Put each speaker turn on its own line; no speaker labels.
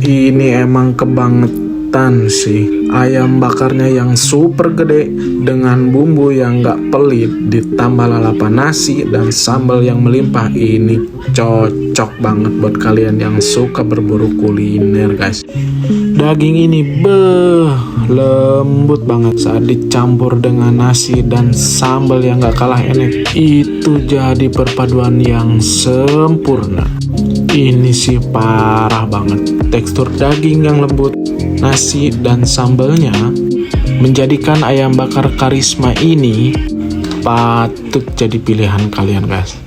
Ini emang kebangetan sih. Ayam bakarnya yang super gede dengan bumbu yang gak pelit ditambah lalapan nasi dan sambal yang melimpah. Ini cocok banget buat kalian yang suka berburu kuliner, guys. Daging ini lembut banget saat dicampur dengan nasi dan sambal yang gak kalah enak. Itu jadi perpaduan yang sempurna. Ini sih parah banget. Tekstur daging yang lembut, nasi dan sambalnya menjadikan ayam bakar Karisma ini patut jadi pilihan kalian, guys.